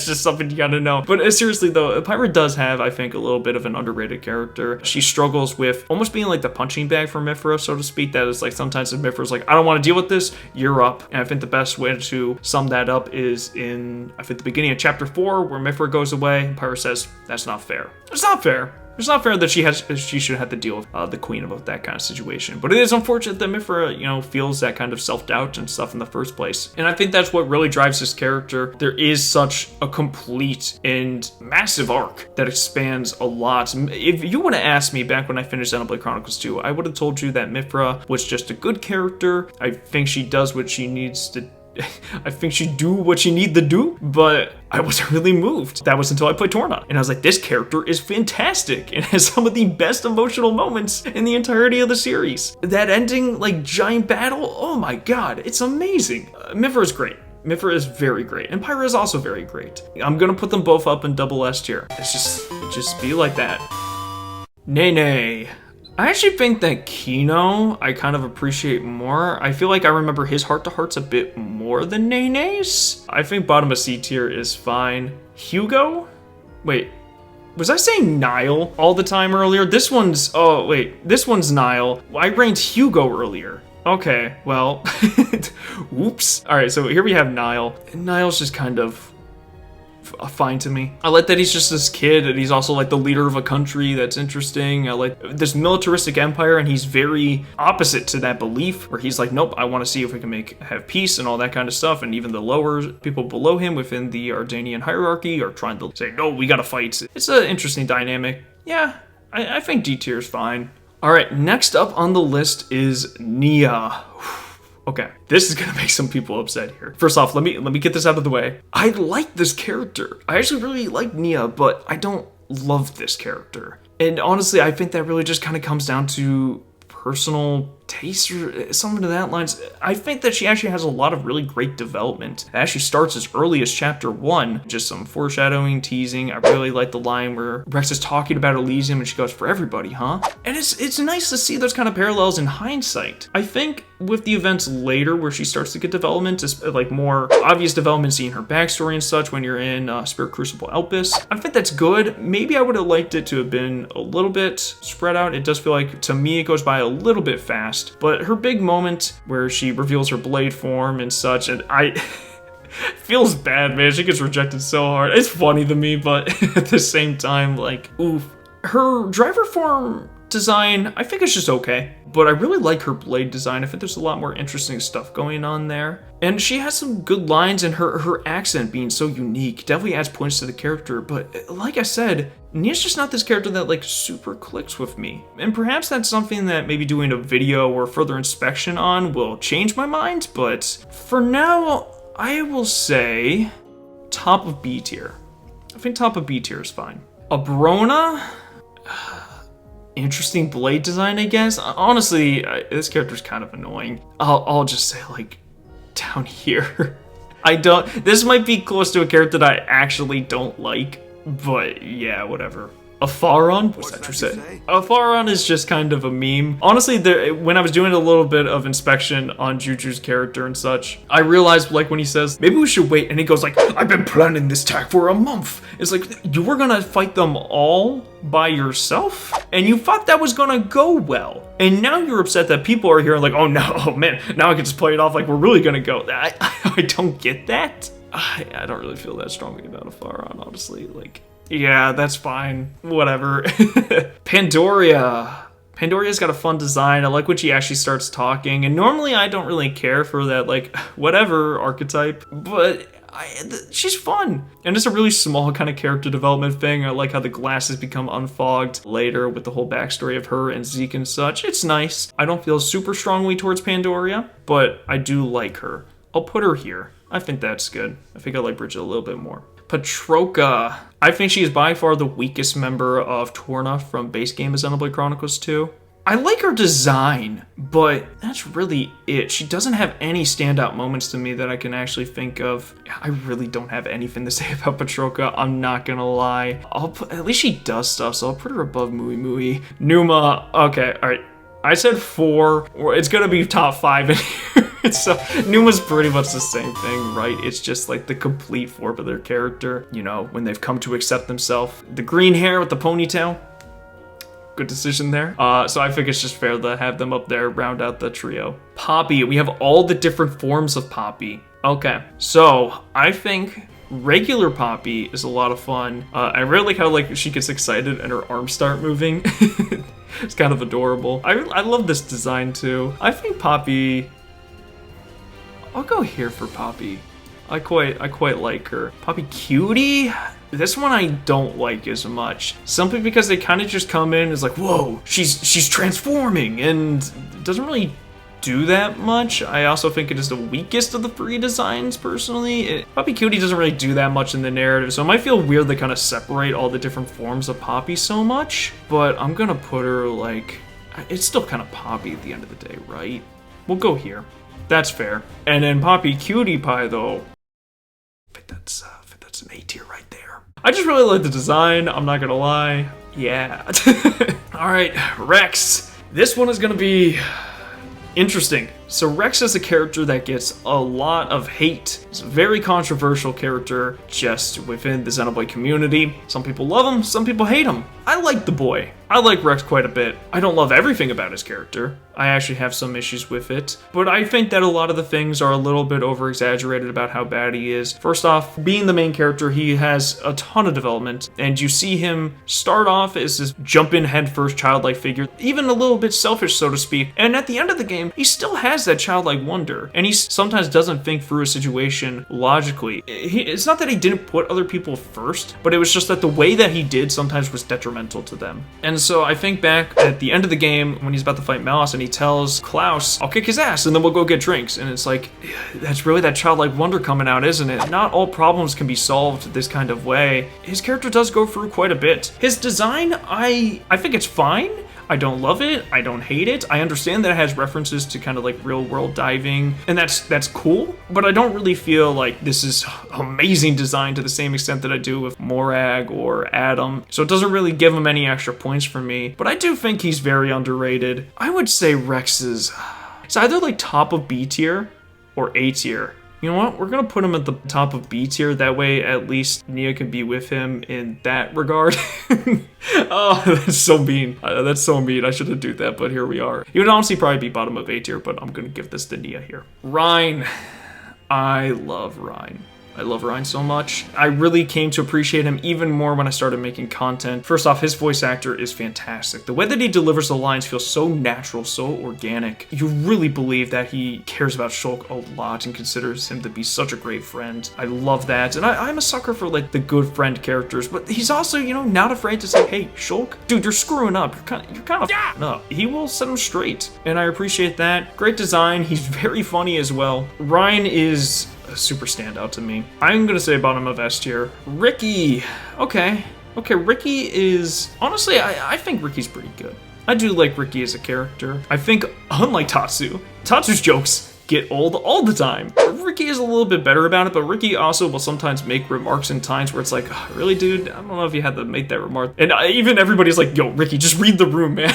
just something you gotta know. But seriously though, Pyra does have, I think, a little bit of an underrated character. She struggles with almost being like the punching bag for Mythra, so to speak. That is like sometimes if Mythra's like, I don't want to deal with this, you're up. And I think the best way to sum that up is in, I think, the beginning of chapter 4, where Mythra goes away, and Pyra says, that's not fair. It's not fair. It's not fair that she should have to deal with the queen about that kind of situation. But it is unfortunate that Mythra, feels that kind of self-doubt and stuff in the first place. And I think that's what really drives this character. There is such a complete and massive arc that expands a lot. If you would have asked me back when I finished Xenoblade Chronicles 2, I would have told you that Mythra was just a good character. I think she does what she needs to I think she do what she need to do, but I wasn't really moved. That was until I played Torna, and I was like, this character is fantastic and has some of the best emotional moments in the entirety of the series. That ending, like, giant battle, oh my god, it's amazing. Mythra is great. Mythra is very great, and Pyra is also very great. I'm gonna put them both up in double S tier. It's just be like that. Nene. I actually think that Kino, I kind of appreciate more. I feel like I remember his heart-to-hearts a bit more than Nene's. I think bottom of C tier is fine. Hugo? Wait, was I saying Nile all the time earlier? This one's, oh wait, this one's Nile. I ranked Hugo earlier. Okay, well, whoops. All right, so here we have Nile. Nile's just kind of fine to me. I like that he's just this kid and he's also like the leader of a country. That's interesting. I like this militaristic empire, and he's very opposite to that belief where he's like, nope, I want to see if we can have peace and all that kind of stuff. And even the lower people below him within the Ardanian hierarchy are trying to say, no, we gotta fight. It's an interesting dynamic. Yeah, I think D tier is fine. All right, next up on the list is Nia. Okay, this is gonna make some people upset here. First off, let me get this out of the way. I like this character. I actually really like Nia, but I don't love this character. And honestly, I think that really just kind of comes down to personal taste or something to that lines. I think that she actually has a lot of really great development. It actually starts as early as chapter 1, just some foreshadowing, teasing. I really like the line where Rex is talking about Elysium and she goes, for everybody, huh? And it's nice to see those kind of parallels in hindsight. I think with the events later where she starts to get development, is like more obvious development, seeing her backstory and such when you're in Spirit Crucible Elpis. I think that's good. Maybe I would have liked it to have been a little bit spread out. It does feel like, to me, it goes by a little bit fast. But her big moment where she reveals her blade form and such, and feels bad, man. She gets rejected so hard. It's funny to me, but at the same time, like, oof. Her driver form design, I think it's just okay. But I really like her blade design. I think there's a lot more interesting stuff going on there. And she has some good lines, and her accent being so unique definitely adds points to the character. But like I said, Nia's just not this character that like super clicks with me. And perhaps that's something that maybe doing a video or further inspection on will change my mind. But for now, I will say top of B tier. I think top of B tier is fine. Abrona? Interesting blade design, I guess. Honestly, this character's kind of annoying. I'll just say, like, down here. This might be close to a character that I actually don't like, but yeah, whatever. Apharon? What's that you say? Apharon is just kind of a meme. Honestly, when I was doing a little bit of inspection on Juju's character and such, I realized, like, when he says, maybe we should wait, and he goes like, I've been planning this attack for a month. It's like, you were gonna fight them all by yourself? And you thought that was gonna go well. And now you're upset that people are here and like, oh no, oh man, now I can just play it off like we're really gonna go. I don't get that. I don't really feel that strongly about Apharon, honestly. Like, yeah, that's fine. Whatever. Pandoria. Pandoria's got a fun design. I like when she actually starts talking. And normally I don't really care for that, like, whatever archetype. But she's fun. And it's a really small kind of character development thing. I like how the glasses become unfogged later with the whole backstory of her and Zeke and such. It's nice. I don't feel super strongly towards Pandoria, but I do like her. I'll put her here. I think that's good. I think I like Bridget a little bit more. Patroka. I think she is by far the weakest member of Torna from base game of Xenoblade Chronicles 2. I like her design, but that's really it. She doesn't have any standout moments to me that I can actually think of. I really don't have anything to say about Patroka, I'm not gonna lie. At least she does stuff, so I'll put her above Mui Mui. Numa, okay, all right. I said 4, or it's gonna be top 5 in here. So Numa's pretty much the same thing, right? It's just like the complete form of their character, you know, when they've come to accept themselves. The green hair with the ponytail, good decision there. So I think it's just fair to have them up there, round out the trio. Poppy, we have all the different forms of Poppy. Okay, so I think regular Poppy is a lot of fun. I really like how like she gets excited and her arms start moving. It's kind of adorable. I love this design too. I think Poppy, I'll go here for Poppy. I quite like her. Poppy Cutie? This one I don't like as much. Simply because they kind of just come in as like, whoa, she's transforming, and it doesn't really do that much. I also think it is the weakest of the 3 designs, personally. Poppy Cutie doesn't really do that much in the narrative, so it might feel weird to kind of separate all the different forms of Poppy so much, but I'm gonna put her, like, it's still kind of Poppy at the end of the day, right? We'll go here. That's fair. And then Poppy Cutie Pie, though, that's an A tier right there. I just really like the design, I'm not gonna lie. Yeah. Alright, Rex. This one is gonna be interesting. So Rex is a character that gets a lot of hate. He's a very controversial character just within the Xenoblade community. Some people love him, some people hate him. I like the boy. I like Rex quite a bit. I don't love everything about his character. I actually have some issues with it, but I think that a lot of the things are a little bit over-exaggerated about how bad he is. First off, being the main character, he has a ton of development, and you see him start off as this jump-in headfirst childlike figure, even a little bit selfish, so to speak, and at the end of the game, he still has that childlike wonder, and he sometimes doesn't think through a situation logically. It's not that he didn't put other people first, but it was just that the way that he did sometimes was detrimental to them. And so I think back at the end of the game when he's about to fight Malice and he tells Klaus, I'll kick his ass and then we'll go get drinks. And it's like, that's really that childlike wonder coming out, isn't it? Not all problems can be solved this kind of way. His character does go through quite a bit. His design, I think it's fine. I don't love it, I don't hate it. I understand that it has references to kind of like real world diving, and that's cool, but I don't really feel like this is amazing design to the same extent that I do with Morag or Addam, so it doesn't really give him any extra points for me, but I do think he's very underrated. I would say Rex is, it's either like top of B tier or A tier. You know what? We're gonna put him at the top of B tier. That way, at least Nia can be with him in that regard. Oh, that's so mean. That's so mean. I shouldn't do that, but here we are. He would honestly probably be bottom of A tier, but I'm gonna give this to Nia here. Rein. I love Rein. I love Rein so much. I really came to appreciate him even more when I started making content. First off, his voice actor is fantastic. The way that he delivers the lines feels so natural, so organic. You really believe that he cares about Shulk a lot and considers him to be such a great friend. I love that. And I'm a sucker for like the good friend characters, but he's also, you know, not afraid to say, hey, Shulk, dude, you're screwing up. You're kind of f***ing up. He will set him straight. And I appreciate that. Great design. He's very funny as well. Rein is a super standout to me. I'm gonna say bottom of S tier. Ricky. Okay, Ricky is, honestly, I think Ricky's pretty good. I do like Ricky as a character. I think, unlike Tatsu's jokes get old all the time. Ricky is a little bit better about it, but Ricky also will sometimes make remarks in times where it's like, oh, really, dude? I don't know if you had to make that remark. And even everybody's like, yo, Ricky, just read the room, man.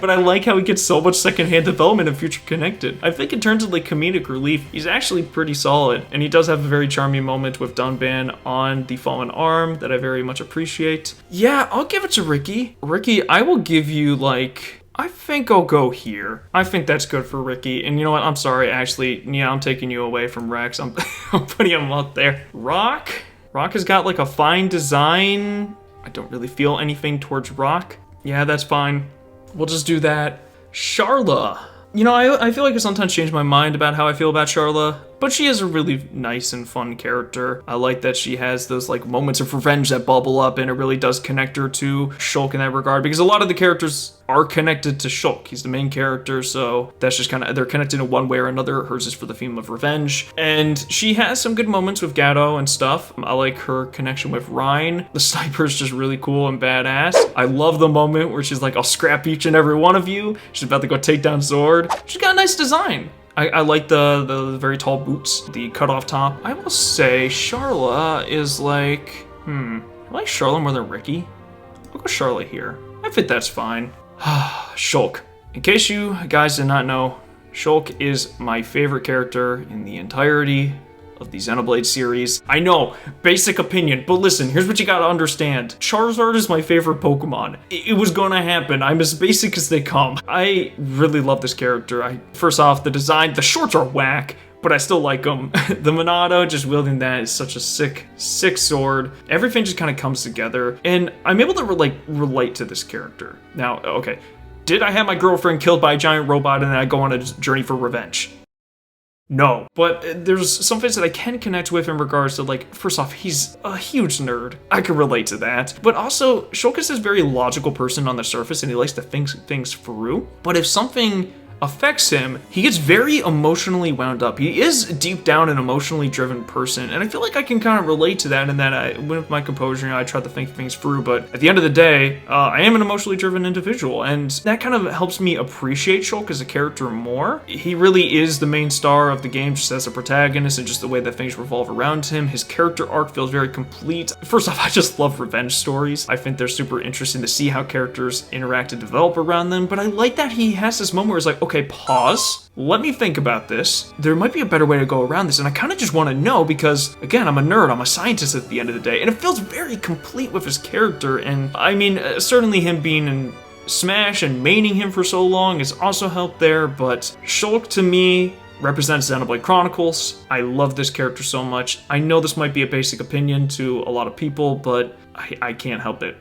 But I like how he gets so much secondhand development in Future Connected. I think in terms of like comedic relief, he's actually pretty solid. And he does have a very charming moment with Dunban on the fallen arm that I very much appreciate. Yeah, I'll give it to Ricky. Ricky, I will give you like, I think I'll go here. I think that's good for Ricky. And you know what? I'm sorry, actually. Yeah, I'm taking you away from Rex. I'm putting him up there. Rock has got like a fine design. I don't really feel anything towards Rock. Yeah, that's fine. We'll just do that. Charla. You know, I feel like I sometimes change my mind about how I feel about Charla, but she is a really nice and fun character. I like that she has those like moments of revenge that bubble up, and it really does connect her to Shulk in that regard, because a lot of the characters are connected to Shulk. He's the main character, so that's just kind of, they're connected in one way or another. Hers is for the theme of revenge, and she has some good moments with Gadolt and stuff. I like her connection with Rein. The sniper's just really cool and badass. I love the moment where she's like, I'll scrap each and every one of you. She's about to go take down Zord. She's got a nice design. I like the very tall boots, the cut-off top. I will say Charla is like, I like Charla more than Ricky. I'll go Charla here. I think that's fine. Shulk. In case you guys did not know, Shulk is my favorite character in the entirety of the Xenoblade series. I know, basic opinion, but listen, here's what you gotta understand. Charizard is my favorite Pokemon. It was gonna happen. I'm as basic as they come. I really love this character. First off, the design, the shorts are whack, but I still like them. The Monado, just wielding that is such a sick sword. Everything just kind of comes together, and I'm able to relate to this character. Now, okay, did I have my girlfriend killed by a giant robot and then I go on a journey for revenge? No, but there's some things that I can connect with in regards to, like, first off, he's a huge nerd. I can relate to that. But also, Shulk is this very logical person on the surface, and he likes to think things through. But if something affects him, he gets very emotionally wound up. He is deep down an emotionally driven person, and I feel like I can kind of relate to that in that I went with my composure, I try to think things through, but at the end of the day, I am an emotionally driven individual, and that kind of helps me appreciate Shulk as a character more. He really is the main star of the game just as a protagonist, and just the way that things revolve around him. His character arc feels very complete. First off, I just love revenge stories. I think they're super interesting to see how characters interact and develop around them, but I like that he has this moment where it's like, okay, pause, let me think about this. There might be a better way to go around this, and I kind of just want to know because, again, I'm a nerd, I'm a scientist at the end of the day, and it feels very complete with his character, and I mean, certainly him being in Smash and maining him for so long has also helped there, but Shulk to me represents Xenoblade Chronicles. I love this character so much. I know this might be a basic opinion to a lot of people, but I can't help it.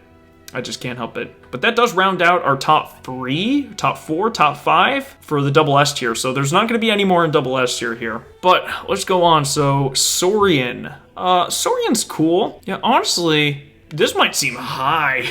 I just can't help it. But that does round out our top 3, top 4, top 5 for the double S tier. So there's not going to be any more in double S tier here. But let's go on. So Saurian. Saurian's cool. Yeah, honestly, this might seem high,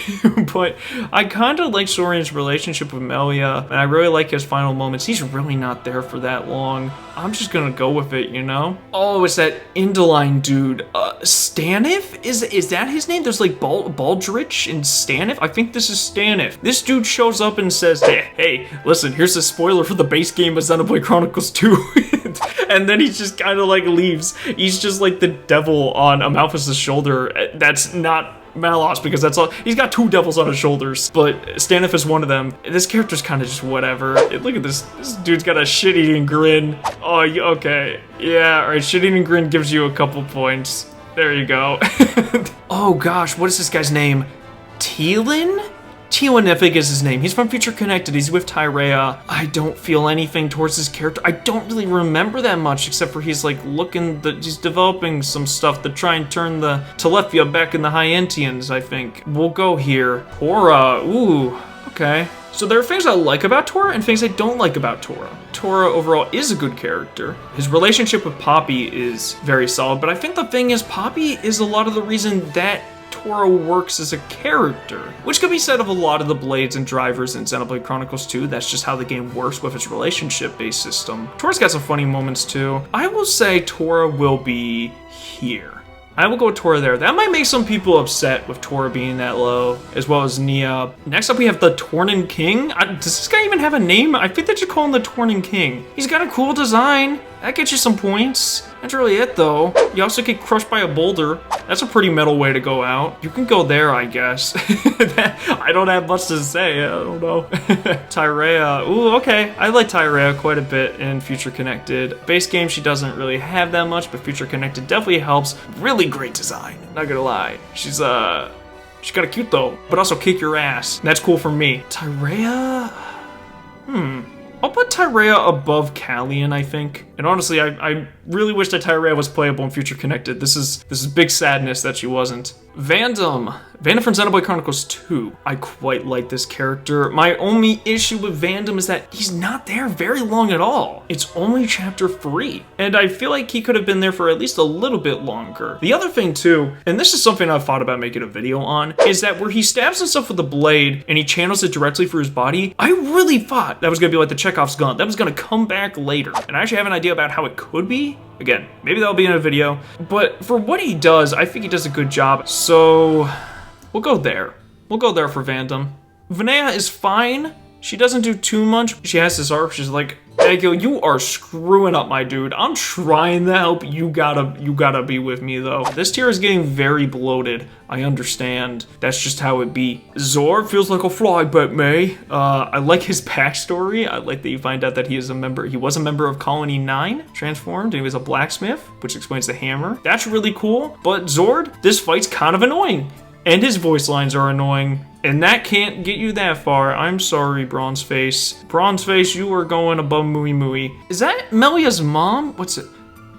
but I kind of like Saurian's relationship with Melia, and I really like his final moments. He's really not there for that long. I'm just gonna go with it, you know? Oh, it's that Indoline dude. Stanif? Is that his name? There's like Baldrich and Stanif? I think this is Stanif. This dude shows up and says, hey, listen, here's a spoiler for the base game of Xenoblade Chronicles 2. And then he just kind of like leaves. He's just like the devil on Amalthus' shoulder. That's not Malos, because that's all. He's got 2 devils on his shoulders, but Stanif is one of them. This character's kind of just whatever. Look at this. This dude's got a shit-eating grin. Oh, okay. Yeah, alright. Shit-eating grin gives you a couple points. There you go. Oh gosh, what is this guy's name? Teal'c? Teal'c, I think is his name. He's from Future Connected. He's with Tyrea. I don't feel anything towards his character. I don't really remember that much, except for he's like he's developing some stuff to try and turn the Telethia back in the High-Entians, I think. We'll go here. Tora. Ooh, okay. So there are things I like about Tora and things I don't like about Tora. Tora overall is a good character. His relationship with Poppy is very solid, but I think the thing is Poppy is a lot of the reason that Tora works as a character, which could be said of a lot of the blades and drivers in Xenoblade Chronicles 2. That's just how the game works with its relationship-based system. Tora's got some funny moments too. I will say Tora will be here. I will go with Tora there. That might make some people upset with Tora being that low, as well as Nia. Next up we have the Tornan King. Does this guy even have a name? I think they should call him the Tornan King. He's got a cool design. That gets you some points. That's really it though. You also get crushed by a boulder. That's a pretty metal way to go out. You can go there, I guess. I don't have much to say, I don't know. Tyrea, ooh, okay. I like Tyrea quite a bit in Future Connected. Base game, she doesn't really have that much, but Future Connected definitely helps. Really great design, not gonna lie. She's kind of cute though, but also kick your ass. That's cool for me. Tyrea, I'll put Tyrea above Kallian, I think. And honestly, I really wish that Tyrea was playable in Future Connected. This is big sadness that she wasn't. Vandam from Xenoblade Chronicles 2. I quite like this character. My only issue with Vandam is that he's not there very long at all. It's only chapter 3. And I feel like he could have been there for at least a little bit longer. The other thing too, and this is something I've thought about making a video on, is that where he stabs himself with the blade and he channels it directly through his body, I really thought that was gonna be like the Chekhov's gun. That was gonna come back later. And I actually have an idea about how it could be. Again, maybe that'll be in a video. But for what he does, I think he does a good job. So we'll go there. We'll go there for Vandam. Vinaya is fine. She doesn't do too much. She has this arc. She's like, Egil, you are screwing up, my dude. I'm trying to help. You gotta be with me, though. This tier is getting very bloated. I understand. That's just how it be. Zor feels like a fly, but May. I like his backstory. I like that you find out that he was a member of Colony 9, transformed, and he was a blacksmith, which explains the hammer. That's really cool. But Zord, this fight's kind of annoying. And his voice lines are annoying. And that can't get you that far. I'm sorry, Bronzeface. Bronzeface, you are going above Mui Mui. Is that Melia's mom? What's it?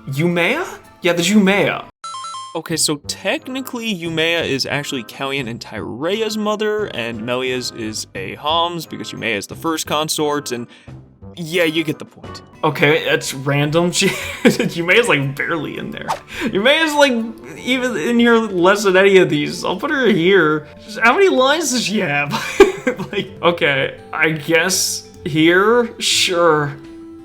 Yumea? Yeah, the Yumea. Okay, so technically Yumea is actually Kallian and Tyrea's mother, and Melia's is a Homs because Yumea is the first consort, and yeah, you get the point. Okay, that's random. Yumea's like barely in there. Yumea's like even in here less than any of these. I'll put her here. How many lines does she have? Like, okay, I guess here? Sure.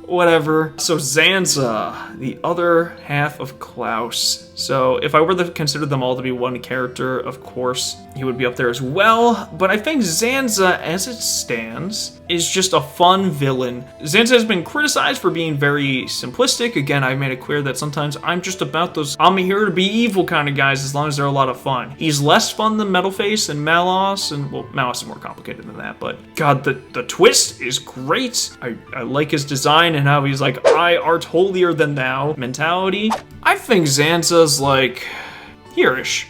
Whatever. So Zanza, the other half of Klaus. So if I were to consider them all to be one character, of course, he would be up there as well. But I think Zanza, as it stands, is just a fun villain. Zanza has been criticized for being very simplistic. Again, I've made it clear that sometimes I'm just about those I'm here to be evil kind of guys as long as they're a lot of fun. He's less fun than Metalface and Malos, and well, Malos is more complicated than that, but God, the twist is great. I like his design and how he's like, I art holier than thou mentality. I think Zanza's like here-ish.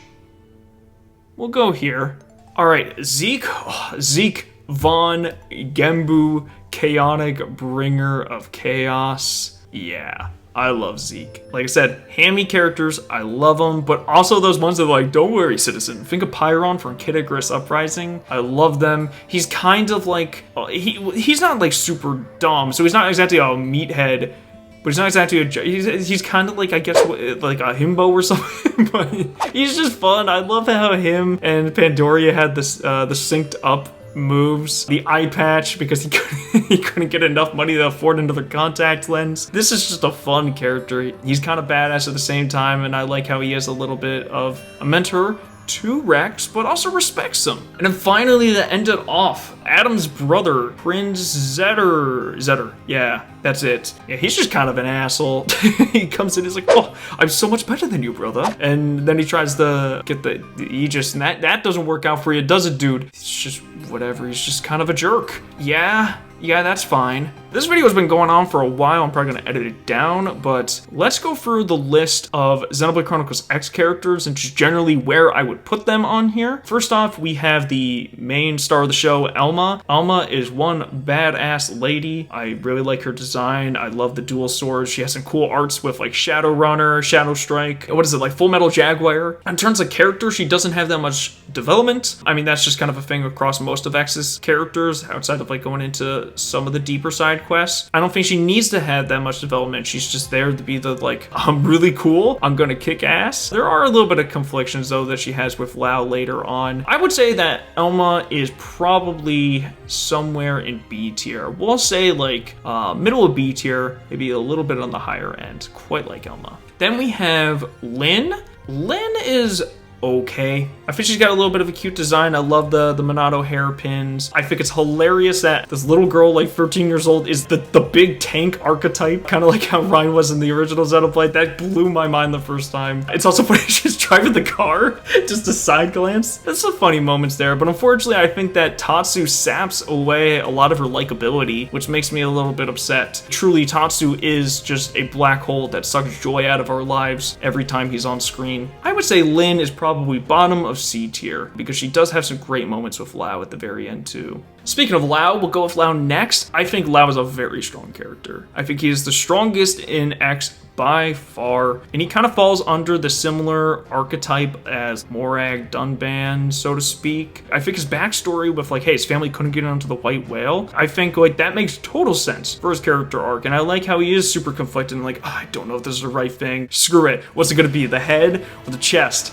We'll go here. All right, Zeke. Oh, Zeke Von Gembu, chaotic bringer of chaos. Yeah, I love Zeke. Like I said, hammy characters, I love them, but also those ones that are like, don't worry, citizen. Think of Pyron from Kid Icarus Uprising. I love them. He's kind of like, he's not like super dumb, so he's not exactly a meathead, but he's not exactly he's kind of like, I guess, like a himbo or something, but he's just fun. I love how him and Pandoria had this, the synced up moves, the eye patch, because he couldn't get enough money to afford another contact lens. This is just a fun character. He's kind of badass at the same time, and I like how he has a little bit of a mentor to Rex, but also respects him. And then finally, to end it off, Addam's brother, Prince Zetter. Yeah, that's it. Yeah, he's just kind of an asshole. He comes in, he's like, oh, I'm so much better than you, brother. And then he tries to get the Aegis, and that doesn't work out for you, does it, dude? It's just whatever, he's just kind of a jerk. Yeah, that's fine. This video has been going on for a while. I'm probably going to edit it down, but let's go through the list of Xenoblade Chronicles X characters and just generally where I would put them on here. First off, we have the main star of the show, Elma. Elma is one badass lady. I really like her design. I love the dual swords. She has some cool arts with like Shadow Runner, Shadow Strike. What is it, like Full Metal Jaguar? In terms of character, she doesn't have that much development. I mean, that's just kind of a thing across most of X's characters, outside of like going into some of the deeper side quests. I don't think she needs to have that much development. She's just there to be the like, I'm really cool, I'm gonna kick ass. There are a little bit of conflictions though that she has with Lau later on. I would say that Elma is probably somewhere in B tier. We'll say like middle of B tier, maybe a little bit on the higher end, quite like Elma. Then we have Lyn. Lyn is okay. I think she's got a little bit of a cute design. I love the Monado hairpins. I think it's hilarious that this little girl, like 13 years old, is the big tank archetype, kind of like how Ryan was in the original Xenoblade. That blew my mind the first time. It's also funny she's driving the car, just a side glance. There's some funny moments there, but unfortunately I think that Tatsu saps away a lot of her likability, which makes me a little bit upset. Truly, Tatsu is just a black hole that sucks joy out of our lives every time he's on screen. I would say Lyn is probably bottom of C tier, because she does have some great moments with Lau at the very end too. Speaking of Lau, we'll go with Lau next. I think Lau is a very strong character. I think he is the strongest in X by far, and he kind of falls under the similar archetype as Morag Dunban, so to speak. I think his backstory with like, hey, his family couldn't get onto the White Whale, I think like that makes total sense for his character arc, and I like how he is super conflicted and like, oh, I don't know if this is the right thing. Screw it. What's it gonna be, the head or the chest?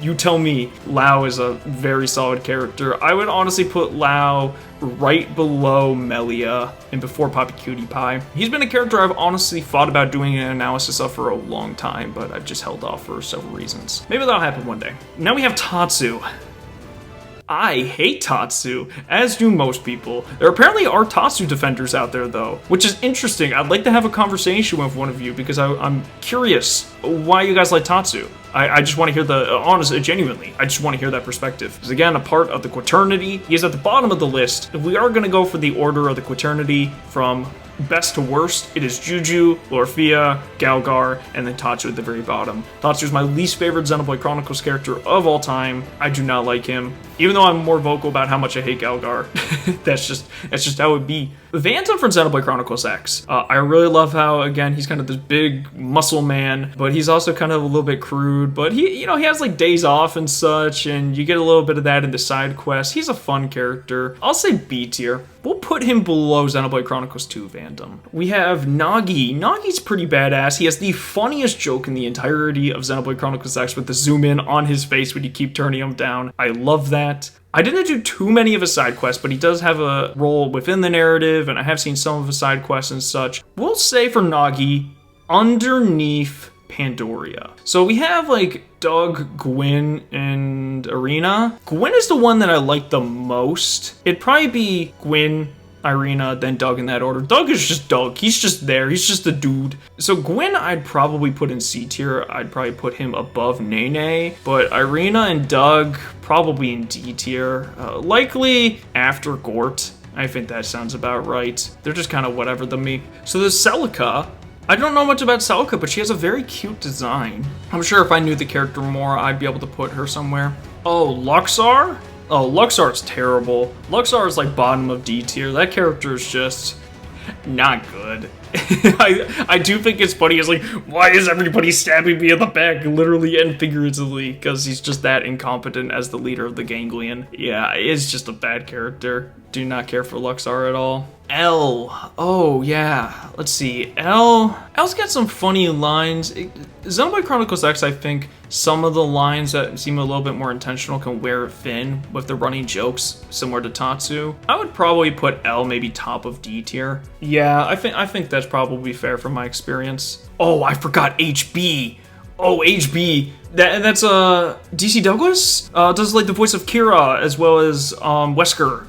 You tell me. Lau is a very solid character. I would honestly put Lau right below Melia and before Poppy Cutie Pie. He's been a character I've honestly thought about doing an analysis of for a long time, but I've just held off for several reasons. Maybe that'll happen one day. Now we have Tatsu. I hate Tatsu, as do most people. There apparently are Tatsu defenders out there though, which is interesting. I'd like to have a conversation with one of you because I'm curious why you guys like Tatsu. I just want to hear genuinely, I just want to hear that perspective. Because again, a part of the Quaternity, he is at the bottom of the list. If we are going to go for the order of the Quaternity from best to worst, it is Juju, Lorfia, Gael'gar, and then Tatsu at the very bottom. Tatsu is my least favorite Xenoblade Chronicles character of all time. I do not like him, even though I'm more vocal about how much I hate Gael'gar. that's just how it be. Vanta from Xenoblade Chronicles X. I really love how, again, he's kind of this big muscle man, but he's also kind of a little bit crude, but he has like days off and such, and you get a little bit of that in the side quests. He's a fun character. I'll say B tier. We'll put him below Xenoblade Chronicles 2 fandom. We have Nagi. Nagi's pretty badass. He has the funniest joke in the entirety of Xenoblade Chronicles X with the zoom in on his face when you keep turning him down. I love that. I didn't do too many of his side quests, but he does have a role within the narrative, and I have seen some of his side quests and such. We'll say for Nagi, underneath Pandoria. So we have like Doug, Gwyn, and Irina. Gwyn is the one that I like the most. It'd probably be Gwyn, Irina, then Doug in that order. Doug is just Doug. He's just there. He's just a dude. So Gwyn I'd probably put in C tier. I'd probably put him above Nene. But Irina and Doug probably in D tier. Likely after Gort. I think that sounds about right. They're just kind of whatever to me. So there's Celica. I don't know much about Celica, but she has a very cute design. I'm sure if I knew the character more, I'd be able to put her somewhere. Oh, Luxar? Oh, Luxar's terrible. Luxar is like bottom of D tier. That character is just not good. I do think it's funny. It's like, why is everybody stabbing me in the back, literally and figuratively? Because he's just that incompetent as the leader of the Ganglion. Yeah, it's just a bad character. Do not care for Luxar at all. L. Oh, yeah. Let's see. L's got some funny lines. Xenoblade Chronicles X, I think some of the lines that seem a little bit more intentional can wear thin with the running jokes, similar to Tatsu. I would probably put L maybe top of D tier. Yeah, I think that's probably fair from my experience. Oh, I forgot HB. Oh, HB. That's DC Douglas? Does like the voice of Kira as well as Wesker.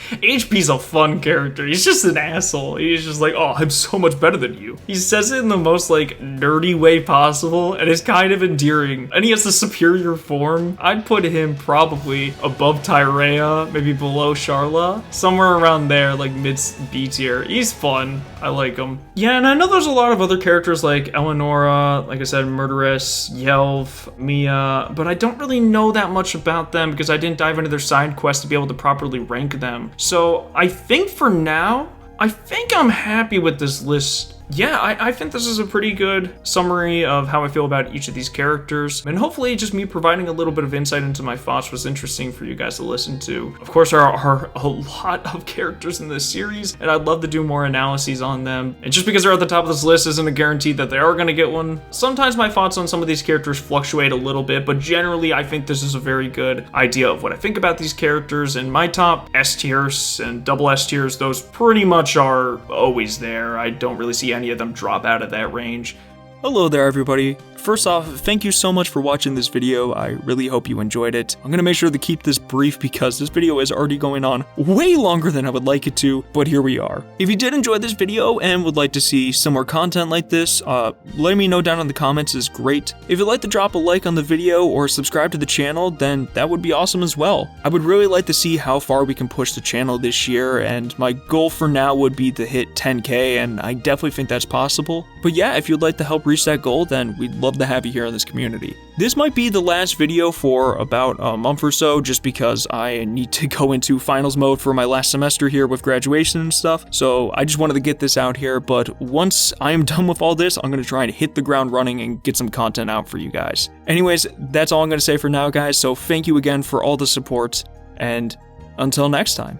HP's a fun character. He's just an asshole. He's just like, oh, I'm so much better than you. He says it in the most like nerdy way possible, and it's kind of endearing. And he has the superior form. I'd put him probably above Tyrea, maybe below Sharla, somewhere around there, like mid B tier. He's fun. I like him. Yeah, and I know there's a lot of other characters like Eleonora, like I said, Murderess, Yelv, Mia, but I don't really know that much about them because I didn't dive into their side quests to be able to properly rank them. So I think for now, I think I'm happy with this list. Yeah, I think this is a pretty good summary of how I feel about each of these characters. And hopefully just me providing a little bit of insight into my thoughts was interesting for you guys to listen to. Of course, there are a lot of characters in this series, and I'd love to do more analyses on them. And just because they're at the top of this list isn't a guarantee that they are going to get one. Sometimes my thoughts on some of these characters fluctuate a little bit, but generally I think this is a very good idea of what I think about these characters. And my top S tiers and double S tiers, those pretty much are always there. I don't really see any of them drop out of that range. Hello there, everybody. First off, thank you so much for watching this video. I really hope you enjoyed it. I'm gonna make sure to keep this brief because this video is already going on way longer than I would like it to, but here we are. If you did enjoy this video and would like to see some more content like this, letting me know down in the comments is great. If you'd like to drop a like on the video or subscribe to the channel, then that would be awesome as well. I would really like to see how far we can push the channel this year, and my goal for now would be to hit 10K, and I definitely think that's possible. But yeah, if you'd like to help reach that goal, then we'd love to have you here in this community. This might be the last video for about a month or so, just because I need to go into finals mode for my last semester here with graduation and stuff, so I just wanted to get this out here. But once I am done with all this, I'm going to try and hit the ground running and get some content out for you guys. Anyways, that's all I'm going to say for now, guys, so thank you again for all the support, and until next time.